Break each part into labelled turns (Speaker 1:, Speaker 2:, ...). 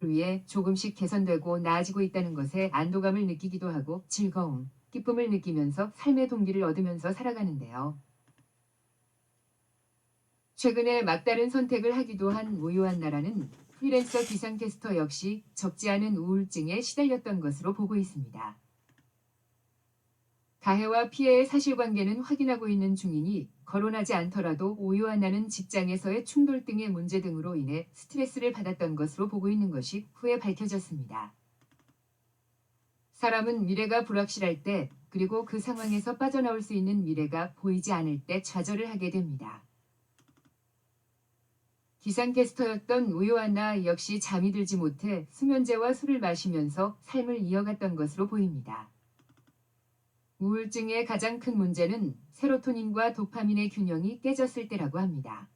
Speaker 1: 위해 조금씩 개선되고 나아지고 있다는 것에 안도감을 느끼기도 하고 즐거움, 기쁨을 느끼면서 삶의 동기를 얻으면서 살아가는데요. 최근에 막다른 선택을 하기도 한 우유한 나라는 프리랜서 기상캐스터 역시 적지 않은 우울증에 시달렸던 것으로 보고 있습니다. 가해와 피해의 사실관계는 확인하고 있는 중이니 거론하지 않더라도 우유한 나는 직장에서의 충돌 등의 문제 등으로 인해 스트레스를 받았던 것으로 보고 있는 것이 후에 밝혀졌습니다. 사람은 미래가 불확실할 때 그리고 그 상황에서 빠져나올 수 있는 미래가 보이지 않을 때 좌절을 하게 됩니다. 기상캐스터였던 우유한 나 역시 잠이 들지 못해 수면제와 술을 마시면서 삶을 이어갔던 것으로 보입니다. 우울증의 가장 큰 문제는 세로토닌과 도파민의 균형이 깨졌을 때라고 합니다.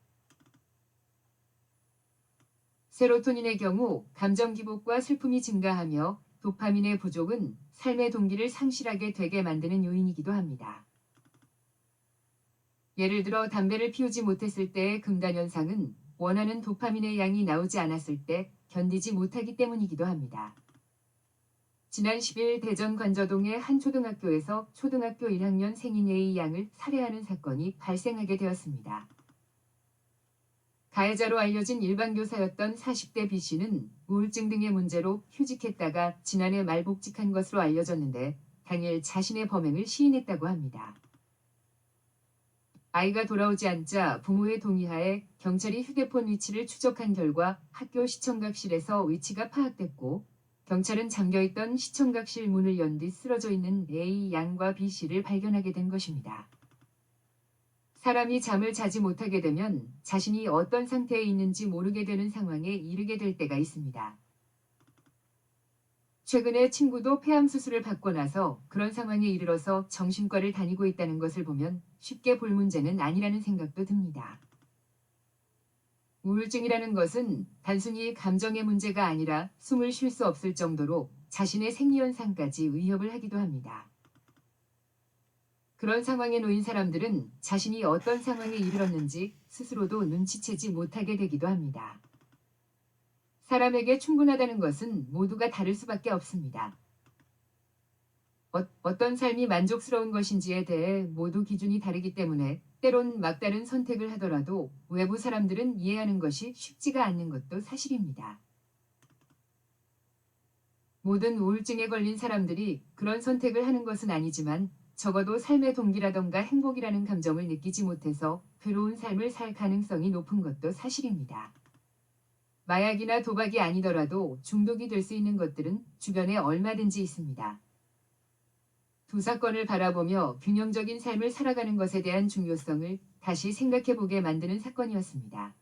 Speaker 1: 세로토닌의 경우 감정 기복과 슬픔이 증가하며 도파민의 부족은 삶의 동기를 상실하게 되게 만드는 요인이기도 합니다. 예를 들어 담배를 피우지 못했을 때의 금단현상은 원하는 도파민의 양이 나오지 않았을 때 견디지 못하기 때문이기도 합니다. 지난 10일 대전 관저동의 한 초등학교에서 초등학교 1학년 생인 A의 양을 살해하는 사건이 발생하게 되었습니다. 가해자로 알려진 일반교사였던 40대 B씨는 우울증 등의 문제로 휴직했다가 지난해 말 복직한 것으로 알려졌는데 당일 자신의 범행을 시인했다고 합니다. 아이가 돌아오지 않자 부모의 동의하에 경찰이 휴대폰 위치를 추적한 결과 학교 시청각실에서 위치가 파악됐고 경찰은 잠겨있던 시청각실 문을 연 뒤 쓰러져 있는 A 양과 B 씨를 발견하게 된 것입니다. 사람이 잠을 자지 못하게 되면 자신이 어떤 상태에 있는지 모르게 되는 상황에 이르게 될 때가 있습니다. 최근에 친구도 폐암 수술을 받고 나서 그런 상황에 이르러서 정신과를 다니고 있다는 것을 보면 쉽게 볼 문제는 아니라는 생각도 듭니다. 우울증이라는 것은 단순히 감정의 문제가 아니라 숨을 쉴 수 없을 정도로 자신의 생리현상까지 위협을 하기도 합니다. 그런 상황에 놓인 사람들은 자신이 어떤 상황에 이르렀는지 스스로도 눈치채지 못하게 되기도 합니다. 사람에게 충분하다는 것은 모두가 다를 수밖에 없습니다. 어떤 삶이 만족스러운 것인지에 대해 모두 기준이 다르기 때문에 때론 막다른 선택을 하더라도 외부 사람들은 이해하는 것이 쉽지가 않는 것도 사실입니다. 모든 우울증에 걸린 사람들이 그런 선택을 하는 것은 아니지만 적어도 삶의 동기라던가 행복이라는 감정을 느끼지 못해서 괴로운 삶을 살 가능성이 높은 것도 사실입니다. 마약이나 도박이 아니더라도 중독이 될 수 있는 것들은 주변에 얼마든지 있습니다. 두 사건을 바라보며 균형적인 삶을 살아가는 것에 대한 중요성을 다시 생각해보게 만드는 사건이었습니다.